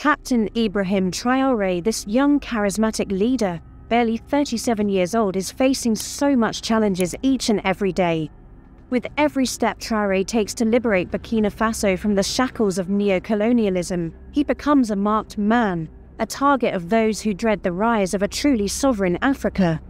Captain Ibrahim Traoré, this young charismatic leader, barely 37 years old, is facing so much challenges each and every day. With every step Traoré takes to liberate Burkina Faso from the shackles of neo-colonialism, he becomes a marked man, a target of those who dread the rise of a truly sovereign Africa.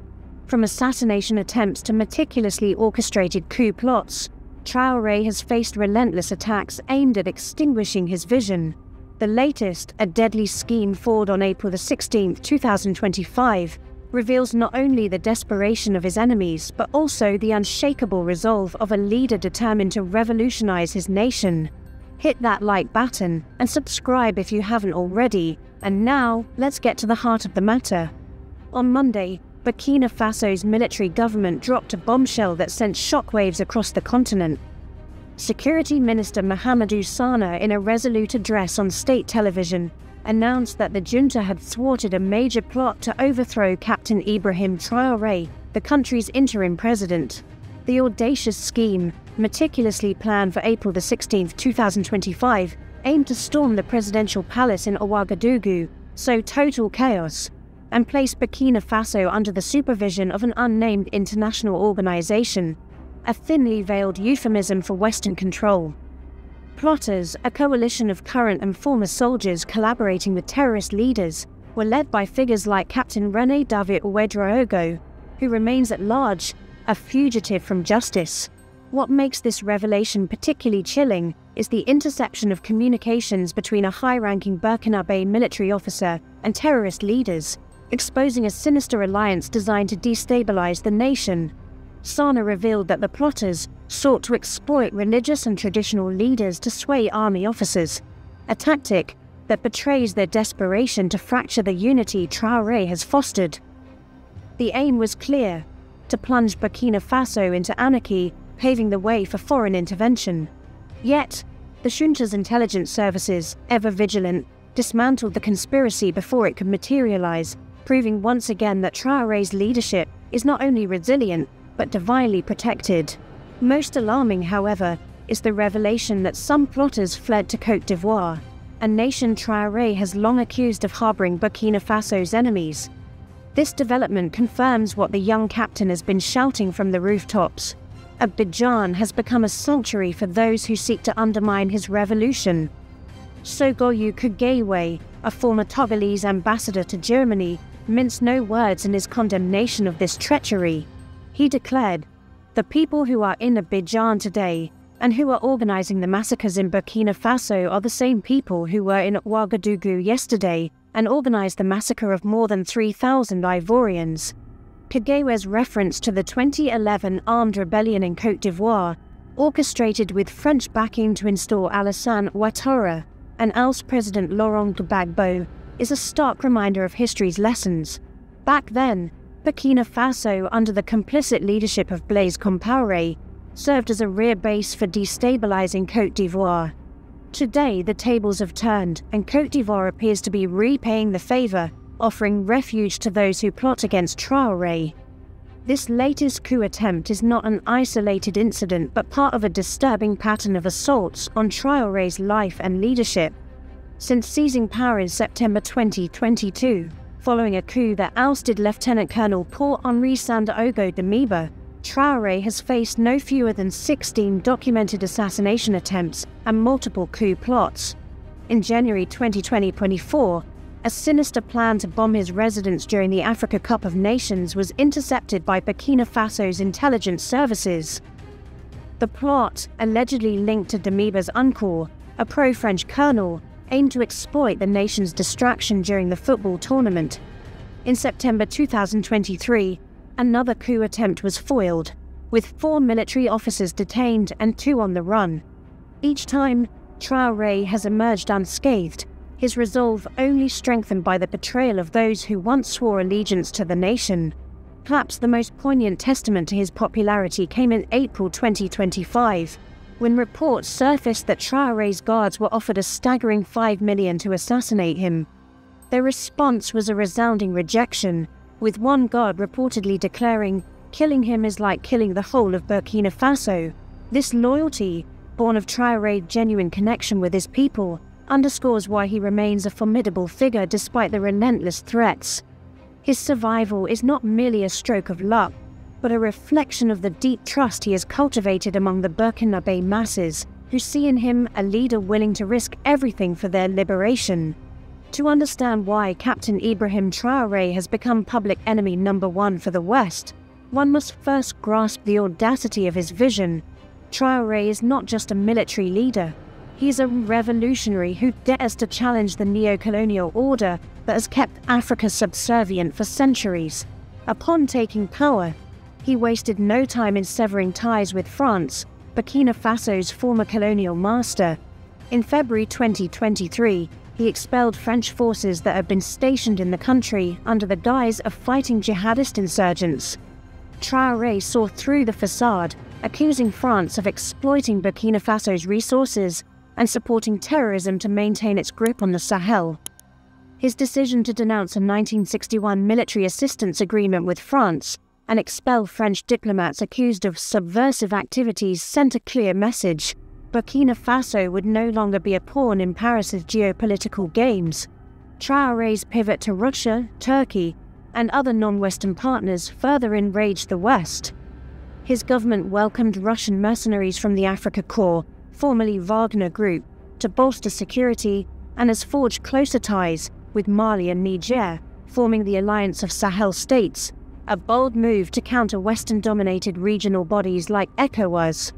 From assassination attempts to meticulously orchestrated coup plots, Traoré has faced relentless attacks aimed at extinguishing his vision. The latest, a deadly scheme forward on April 16, 2025, reveals not only the desperation of his enemies, but also the unshakable resolve of a leader determined to revolutionize his nation. Hit that like button and subscribe if you haven't already. And now, let's get to the heart of the matter. On Monday, Burkina Faso's military government dropped a bombshell that sent shockwaves across the continent. Security Minister Mahamadou Sana, in a resolute address on state television, announced that the junta had thwarted a major plot to overthrow Captain Ibrahim Traoré, the country's interim president. The audacious scheme, meticulously planned for April 16, 2025, aimed to storm the presidential palace in Ouagadougou, sow total chaos, and place Burkina Faso under the supervision of an unnamed international organization, a thinly veiled euphemism for Western control. Plotters, a coalition of current and former soldiers collaborating with terrorist leaders, were led by figures like Captain René David Ouedraogo, who remains at large, a fugitive from justice. What makes this revelation particularly chilling is the interception of communications between a high-ranking Burkinabe military officer and terrorist leaders, exposing a sinister alliance designed to destabilize the nation. Sana revealed that the plotters sought to exploit religious and traditional leaders to sway army officers, a tactic that betrays their desperation to fracture the unity Traoré has fostered. The aim was clear: to plunge Burkina Faso into anarchy, paving the way for foreign intervention. Yet, the junta's intelligence services, ever vigilant, dismantled the conspiracy before it could materialize, proving once again that Traoré's leadership is not only resilient, but divinely protected. Most alarming, however, is the revelation that some plotters fled to Côte d'Ivoire, a nation Traoré has long accused of harboring Burkina Faso's enemies. This development confirms what the young captain has been shouting from the rooftops. Abidjan has become a sanctuary for those who seek to undermine his revolution. Sogoyu Kugeiwe, a former Togolese ambassador to Germany, minced no words in his condemnation of this treachery. He declared, "The people who are in Abidjan today and who are organizing the massacres in Burkina Faso are the same people who were in Ouagadougou yesterday and organized the massacre of more than 3,000 Ivorians." Kageiwe's reference to the 2011 armed rebellion in Côte d'Ivoire, orchestrated with French backing to install Alassane Ouattara and AL's President Laurent Gbagbo, is a stark reminder of history's lessons. Back then, Burkina Faso, under the complicit leadership of Blaise Compaoré, served as a rear base for destabilizing Côte d'Ivoire. Today, the tables have turned, and Côte d'Ivoire appears to be repaying the favor, offering refuge to those who plot against Traoré. This latest coup attempt is not an isolated incident, but part of a disturbing pattern of assaults on Traoré's life and leadership. Since seizing power in September 2022, following a coup that ousted Lieutenant Colonel Paul-Henri Sandaogo Damiba, Traoré has faced no fewer than 16 documented assassination attempts and multiple coup plots. In January 2024, a sinister plan to bomb his residence during the Africa Cup of Nations was intercepted by Burkina Faso's intelligence services. The plot, allegedly linked to Damiba's uncle, a pro-French colonel, aimed to exploit the nation's distraction during the football tournament. In September 2023, another coup attempt was foiled, with 4 military officers detained and 2 on the run. Each time, Traoré has emerged unscathed, his resolve only strengthened by the betrayal of those who once swore allegiance to the nation. Perhaps the most poignant testament to his popularity came in April 2025, when reports surfaced that Traoré's guards were offered a staggering $5 million to assassinate him. Their response was a resounding rejection, with one guard reportedly declaring, "Killing him is like killing the whole of Burkina Faso." This loyalty, born of Traoré's genuine connection with his people, underscores why he remains a formidable figure despite the relentless threats. His survival is not merely a stroke of luck, but a reflection of the deep trust he has cultivated among the Burkinabe masses, who see in him a leader willing to risk everything for their liberation. To understand why Captain Ibrahim Traoré has become public enemy number one for the West, one must first grasp the audacity of his vision. Traoré is not just a military leader. He is a revolutionary who dares to challenge the neo-colonial order that has kept Africa subservient for centuries. Upon taking power, he wasted no time in severing ties with France, Burkina Faso's former colonial master. In February 2023, he expelled French forces that had been stationed in the country under the guise of fighting jihadist insurgents. Traoré saw through the facade, accusing France of exploiting Burkina Faso's resources and supporting terrorism to maintain its grip on the Sahel. His decision to denounce a 1961 military assistance agreement with France and expel French diplomats accused of subversive activities sent a clear message. Burkina Faso would no longer be a pawn in Paris's geopolitical games. Traoré's pivot to Russia, Turkey, and other non-Western partners further enraged the West. His government welcomed Russian mercenaries from the Afrika Korps, formerly Wagner Group, to bolster security, and has forged closer ties with Mali and Niger, forming the Alliance of Sahel States, a bold move to counter Western-dominated regional bodies like ECOWAS.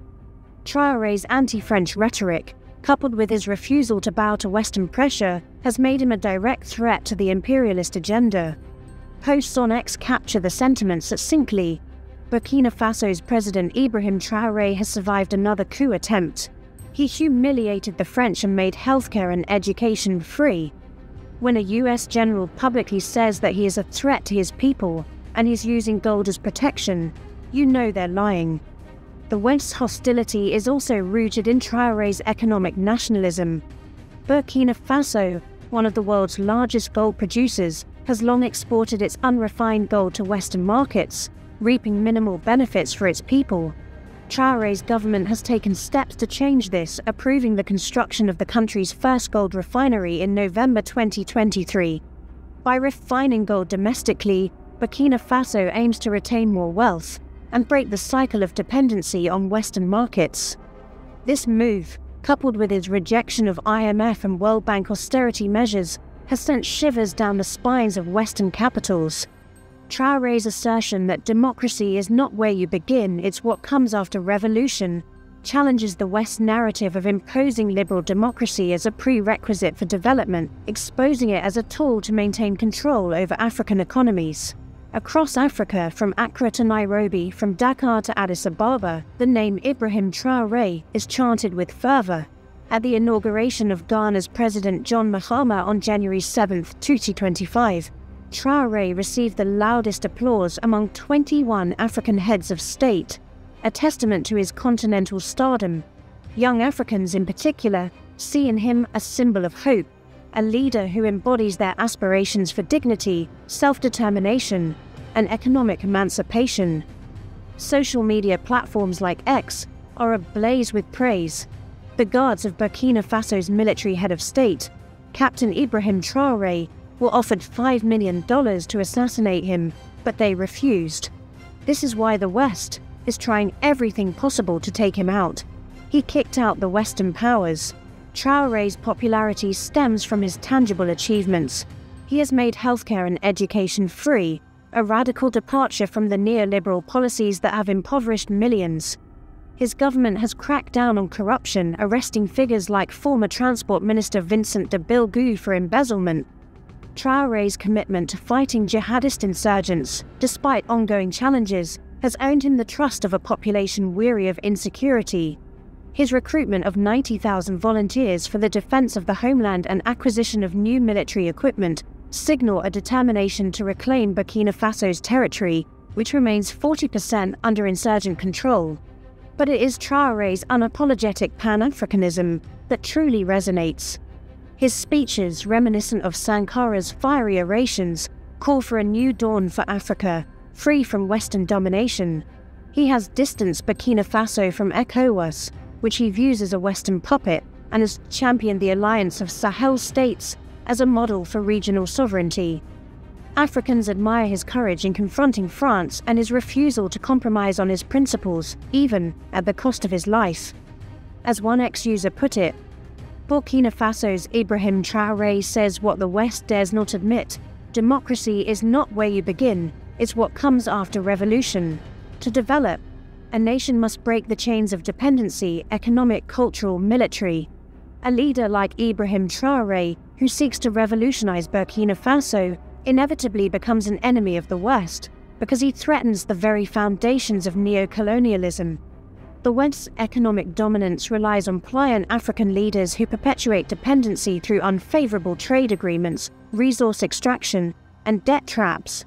Traoré's anti-French rhetoric, coupled with his refusal to bow to Western pressure, has made him a direct threat to the imperialist agenda. Posts on X capture the sentiment succinctly. Burkina Faso's President Ibrahim Traoré has survived another coup attempt. He humiliated the French and made healthcare and education free. When a US general publicly says that he is a threat to his people and he's using gold as protection, you know they're lying. The West's hostility is also rooted in Traoré's economic nationalism. Burkina Faso, one of the world's largest gold producers, has long exported its unrefined gold to Western markets, reaping minimal benefits for its people. Traoré's government has taken steps to change this, approving the construction of the country's first gold refinery in November 2023. By refining gold domestically, Burkina Faso aims to retain more wealth and break the cycle of dependency on Western markets. This move, coupled with his rejection of IMF and World Bank austerity measures, has sent shivers down the spines of Western capitals. Traoré's assertion that democracy is not where you begin, it's what comes after revolution, challenges the West's narrative of imposing liberal democracy as a prerequisite for development, exposing it as a tool to maintain control over African economies. Across Africa, from Accra to Nairobi, from Dakar to Addis Ababa, the name Ibrahim Traoré is chanted with fervor. At the inauguration of Ghana's President John Mahama on January 7, 2025, Traoré received the loudest applause among 21 African heads of state, a testament to his continental stardom. Young Africans in particular see in him a symbol of hope, a leader who embodies their aspirations for dignity, self-determination, and economic emancipation. Social media platforms like X are ablaze with praise. The guards of Burkina Faso's military head of state, Captain Ibrahim Traoré, were offered $5 million to assassinate him, but they refused. This is why the West is trying everything possible to take him out. He kicked out the Western powers. Traoré's popularity stems from his tangible achievements. He has made healthcare and education free, a radical departure from the neoliberal policies that have impoverished millions. His government has cracked down on corruption, arresting figures like former Transport Minister Vincent de Bilgu for embezzlement. Traoré's commitment to fighting jihadist insurgents, despite ongoing challenges, has earned him the trust of a population weary of insecurity. His recruitment of 90,000 volunteers for the defense of the homeland and acquisition of new military equipment signal a determination to reclaim Burkina Faso's territory, which remains 40% under insurgent control. But it is Traoré's unapologetic Pan-Africanism that truly resonates. His speeches, reminiscent of Sankara's fiery orations, call for a new dawn for Africa, free from Western domination. He has distanced Burkina Faso from ECOWAS, which he views as a Western puppet, and has championed the alliance of Sahel states as a model for regional sovereignty. Africans admire his courage in confronting France and his refusal to compromise on his principles, even at the cost of his life. As one ex-user put it, Burkina Faso's Ibrahim Traoré says what the West dares not admit: democracy is not where you begin, it's what comes after revolution. To develop, a nation must break the chains of dependency, economic, cultural, military. A leader like Ibrahim Traoré, who seeks to revolutionize Burkina Faso, inevitably becomes an enemy of the West, because he threatens the very foundations of neo-colonialism. The West's economic dominance relies on pliant African leaders who perpetuate dependency through unfavorable trade agreements, resource extraction, and debt traps.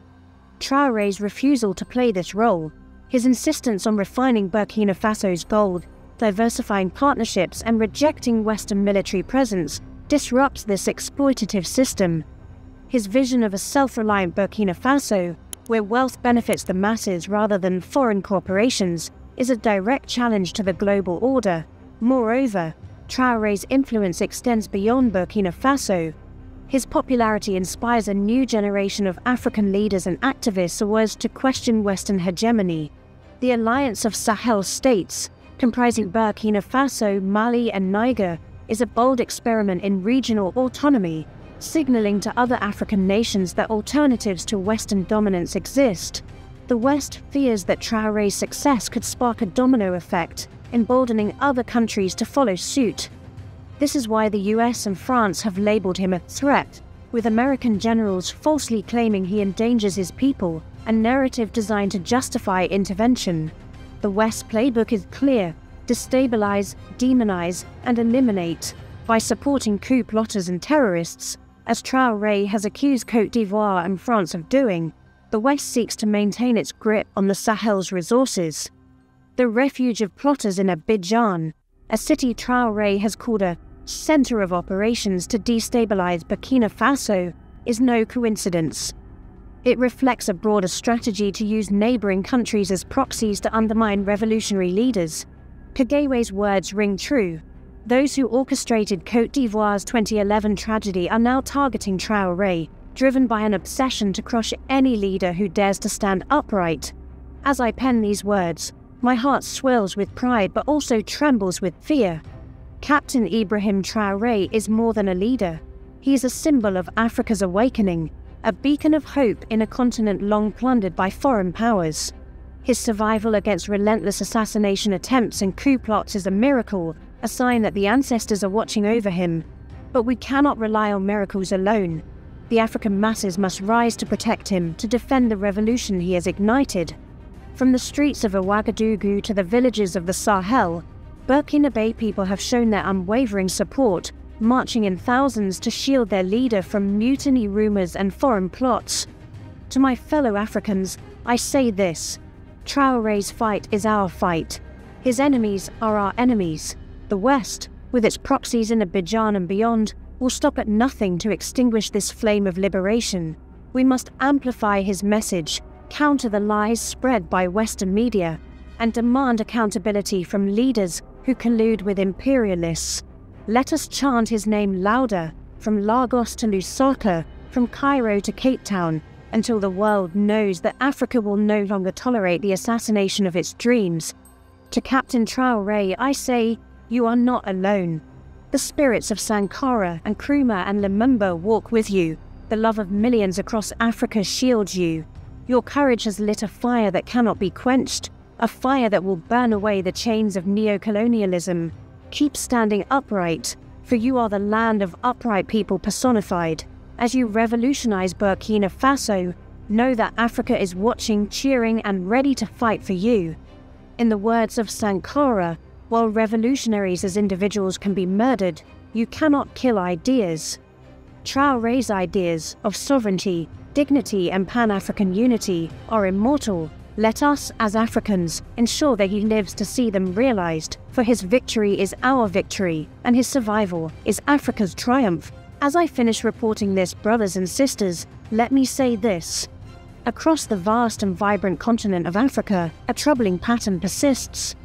Traoré's refusal to play this role, his insistence on refining Burkina Faso's gold, diversifying partnerships, and rejecting Western military presence, disrupts this exploitative system. His vision of a self-reliant Burkina Faso, where wealth benefits the masses rather than foreign corporations, is a direct challenge to the global order. Moreover, Traoré's influence extends beyond Burkina Faso. His popularity inspires a new generation of African leaders and activists who was to question Western hegemony. The alliance of Sahel states, comprising Burkina Faso, Mali, and Niger, is a bold experiment in regional autonomy, signaling to other African nations that alternatives to Western dominance exist. The West fears that Traoré's success could spark a domino effect, emboldening other countries to follow suit. This is why the US and France have labeled him a threat, with American generals falsely claiming he endangers his people, a narrative designed to justify intervention. The West's playbook is clear: destabilize, demonize, and eliminate. By supporting coup plotters and terrorists, as Traoré has accused Côte d'Ivoire and France of doing, the West seeks to maintain its grip on the Sahel's resources. The refuge of plotters in Abidjan, a city Traoré has called a center of operations to destabilize Burkina Faso, is no coincidence. It reflects a broader strategy to use neighboring countries as proxies to undermine revolutionary leaders. Kagewe's words ring true. Those who orchestrated Côte d'Ivoire's 2011 tragedy are now targeting Traoré, driven by an obsession to crush any leader who dares to stand upright. As I pen these words, my heart swells with pride but also trembles with fear. Captain Ibrahim Traoré is more than a leader. He is a symbol of Africa's awakening, a beacon of hope in a continent long plundered by foreign powers. His survival against relentless assassination attempts and coup plots is a miracle, a sign that the ancestors are watching over him. But we cannot rely on miracles alone. The African masses must rise to protect him, to defend the revolution he has ignited. From the streets of Ouagadougou to the villages of the Sahel, Burkinabe people have shown their unwavering support, marching in thousands to shield their leader from mutiny rumors and foreign plots. To my fellow Africans, I say this: Traoré's fight is our fight. His enemies are our enemies. The West, with its proxies in Abidjan and beyond, will stop at nothing to extinguish this flame of liberation. We must amplify his message, counter the lies spread by Western media, and demand accountability from leaders who collude with imperialists. Let us chant his name louder, from Lagos to Lusaka, from Cairo to Cape Town, until the world knows that Africa will no longer tolerate the assassination of its dreams. To Captain Traoré, I say, you are not alone. The spirits of Sankara and Nkrumah and Lumumba walk with you. The love of millions across Africa shields you. Your courage has lit a fire that cannot be quenched, a fire that will burn away the chains of neo-colonialism. Keep standing upright, for you are the land of upright people personified. As you revolutionize Burkina Faso, know that Africa is watching, cheering, and ready to fight for you. In the words of Sankara, while revolutionaries as individuals can be murdered, you cannot kill ideas. Traoré's ideas of sovereignty, dignity, and Pan-African unity are immortal. Let us, as Africans, ensure that he lives to see them realized, for his victory is our victory, and his survival is Africa's triumph. As I finish reporting this, brothers and sisters, let me say this. Across the vast and vibrant continent of Africa, a troubling pattern persists.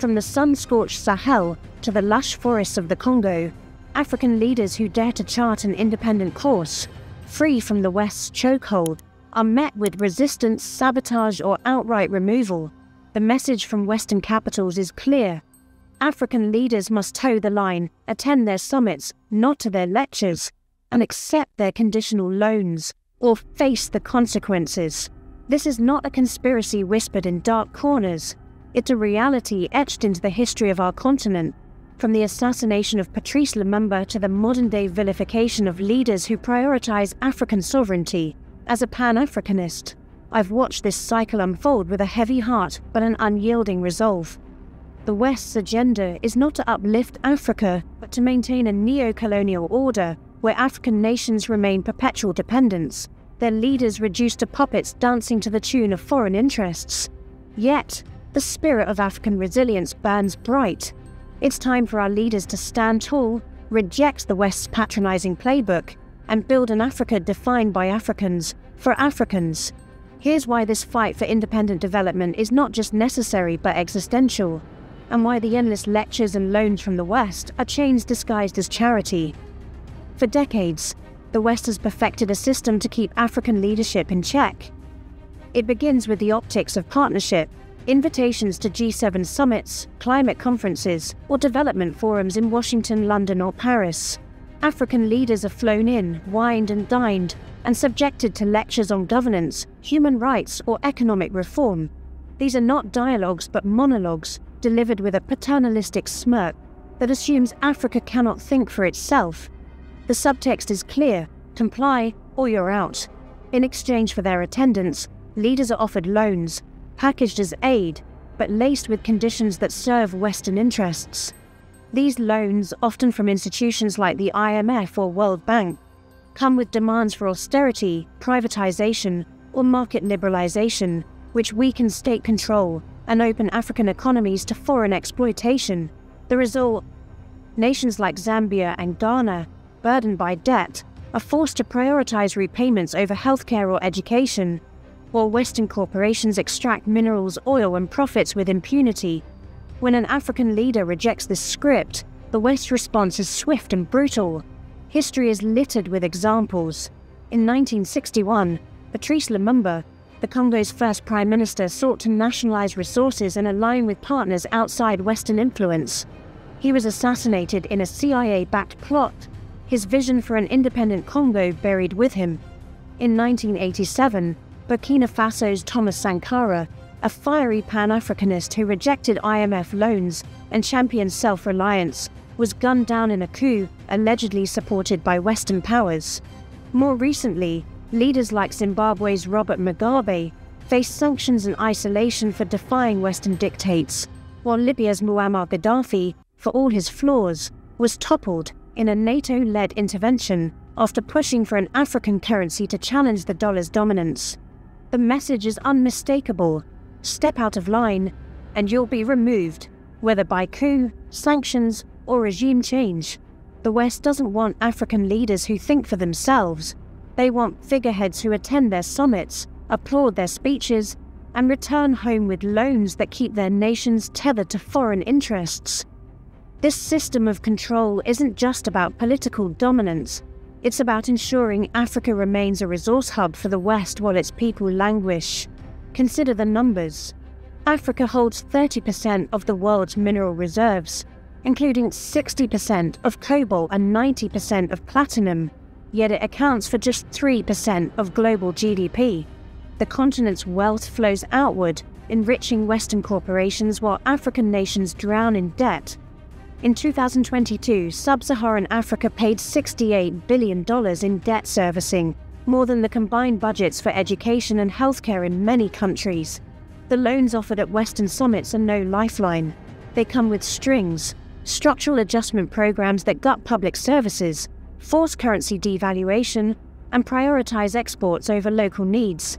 From the sun-scorched Sahel to the lush forests of the Congo, African leaders who dare to chart an independent course, free from the West's chokehold, are met with resistance, sabotage, or outright removal. The message from Western capitals is clear. African leaders must toe the line, attend their summits, nod to their lectures, and accept their conditional loans, or face the consequences. This is not a conspiracy whispered in dark corners. It's a reality etched into the history of our continent, from the assassination of Patrice Lumumba to the modern-day vilification of leaders who prioritize African sovereignty. As a Pan-Africanist, I've watched this cycle unfold with a heavy heart but an unyielding resolve. The West's agenda is not to uplift Africa, but to maintain a neo-colonial order where African nations remain perpetual dependents, their leaders reduced to puppets dancing to the tune of foreign interests. Yet, the spirit of African resilience burns bright. It's time for our leaders to stand tall, reject the West's patronizing playbook, and build an Africa defined by Africans, for Africans. Here's why this fight for independent development is not just necessary but existential, and why the endless lectures and loans from the West are chains disguised as charity. For decades, the West has perfected a system to keep African leadership in check. It begins with the optics of partnership, invitations to G7 summits, climate conferences, or development forums in Washington, London, or Paris. African leaders are flown in, wined and dined, and subjected to lectures on governance, human rights, or economic reform. These are not dialogues but monologues, delivered with a paternalistic smirk that assumes Africa cannot think for itself. The subtext is clear: comply or you're out. In exchange for their attendance, leaders are offered loans, packaged as aid, but laced with conditions that serve Western interests. These loans, often from institutions like the IMF or World Bank, come with demands for austerity, privatization, or market liberalization, which weaken state control and open African economies to foreign exploitation. The result? Nations like Zambia and Ghana, burdened by debt, are forced to prioritize repayments over healthcare or education, while Western corporations extract minerals, oil, and profits with impunity. When an African leader rejects this script, the West's response is swift and brutal. History is littered with examples. In 1961, Patrice Lumumba, the Congo's first prime minister, sought to nationalize resources and align with partners outside Western influence. He was assassinated in a CIA-backed plot, his vision for an independent Congo buried with him. In 1987, Burkina Faso's Thomas Sankara, a fiery Pan-Africanist who rejected IMF loans and championed self-reliance, was gunned down in a coup allegedly supported by Western powers. More recently, leaders like Zimbabwe's Robert Mugabe faced sanctions and isolation for defying Western dictates, while Libya's Muammar Gaddafi, for all his flaws, was toppled in a NATO-led intervention after pushing for an African currency to challenge the dollar's dominance. The message is unmistakable: step out of line, and you'll be removed, whether by coup, sanctions, or regime change. The West doesn't want African leaders who think for themselves. They want figureheads who attend their summits, applaud their speeches, and return home with loans that keep their nations tethered to foreign interests. This system of control isn't just about political dominance. It's about ensuring Africa remains a resource hub for the West while its people languish. Consider the numbers. Africa holds 30% of the world's mineral reserves, including 60% of cobalt and 90% of platinum, yet it accounts for just 3% of global GDP. The continent's wealth flows outward, enriching Western corporations while African nations drown in debt. In 2022, sub-Saharan Africa paid $68 billion in debt servicing, more than the combined budgets for education and healthcare in many countries. The loans offered at Western summits are no lifeline. They come with strings, structural adjustment programs that gut public services, force currency devaluation, and prioritize exports over local needs.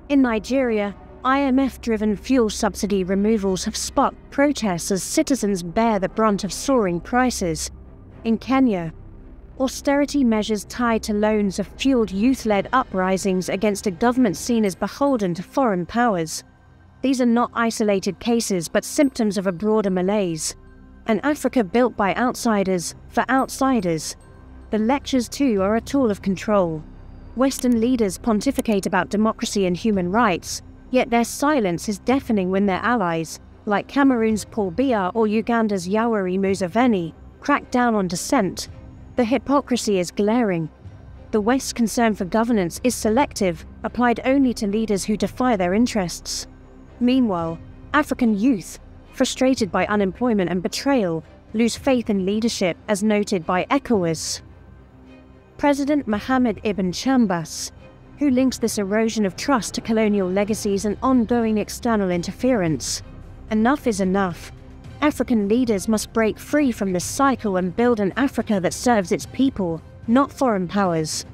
In Nigeria, IMF-driven fuel subsidy removals have sparked protests as citizens bear the brunt of soaring prices. In Kenya, austerity measures tied to loans have fueled youth-led uprisings against a government seen as beholden to foreign powers. These are not isolated cases but symptoms of a broader malaise. An Africa built by outsiders, for outsiders. The lectures too are a tool of control. Western leaders pontificate about democracy and human rights, yet their silence is deafening when their allies, like Cameroon's Paul Biya or Uganda's Yoweri Museveni, crack down on dissent. The hypocrisy is glaring. The West's concern for governance is selective, applied only to leaders who defy their interests. Meanwhile, African youth, frustrated by unemployment and betrayal, lose faith in leadership, as noted by ECOWAS. President Mohamed Ibn Chambas, who links this erosion of trust to colonial legacies and ongoing external interference. Enough is enough. African leaders must break free from this cycle and build an Africa that serves its people, not foreign powers.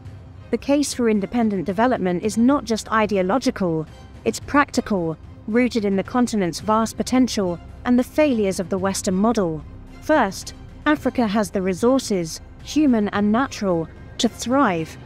The case for independent development is not just ideological, it's practical, rooted in the continent's vast potential and the failures of the Western model. First, Africa has the resources, human and natural, to thrive.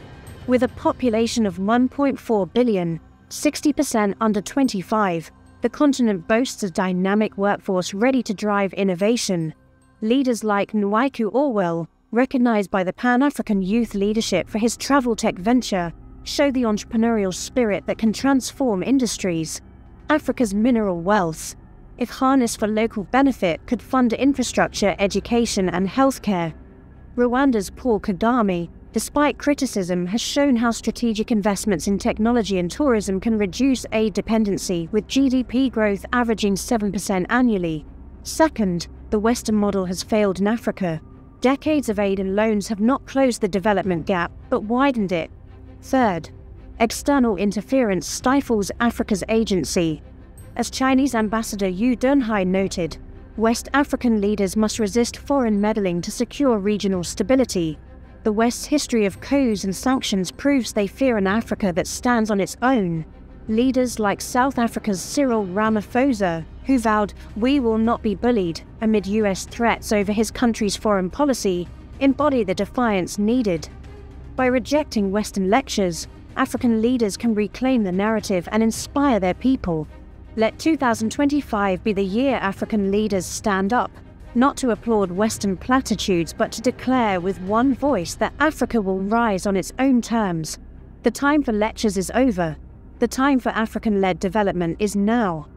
With a population of 1.4 billion, 60% under 25, the continent boasts a dynamic workforce ready to drive innovation. Leaders like Nwaiku Orwell, recognized by the Pan-African Youth Leadership for his travel tech venture, show the entrepreneurial spirit that can transform industries. Africa's mineral wealth, if harnessed for local benefit, could fund infrastructure, education and healthcare. Rwanda's Paul Kagame, despite criticism, has shown how strategic investments in technology and tourism can reduce aid dependency, with GDP growth averaging 7% annually. Second, the Western model has failed in Africa. Decades of aid and loans have not closed the development gap, but widened it. Third, external interference stifles Africa's agency. As Chinese Ambassador Yu Dunhai noted, West African leaders must resist foreign meddling to secure regional stability. The West's history of coups and sanctions proves they fear an Africa that stands on its own. Leaders like South Africa's Cyril Ramaphosa, who vowed, "We will not be bullied," amid US threats over his country's foreign policy, embody the defiance needed. By rejecting Western lectures, African leaders can reclaim the narrative and inspire their people. Let 2025 be the year African leaders stand up, not to applaud Western platitudes but to declare with one voice that Africa will rise on its own terms. The time for lectures is over. The time for African-led development is now.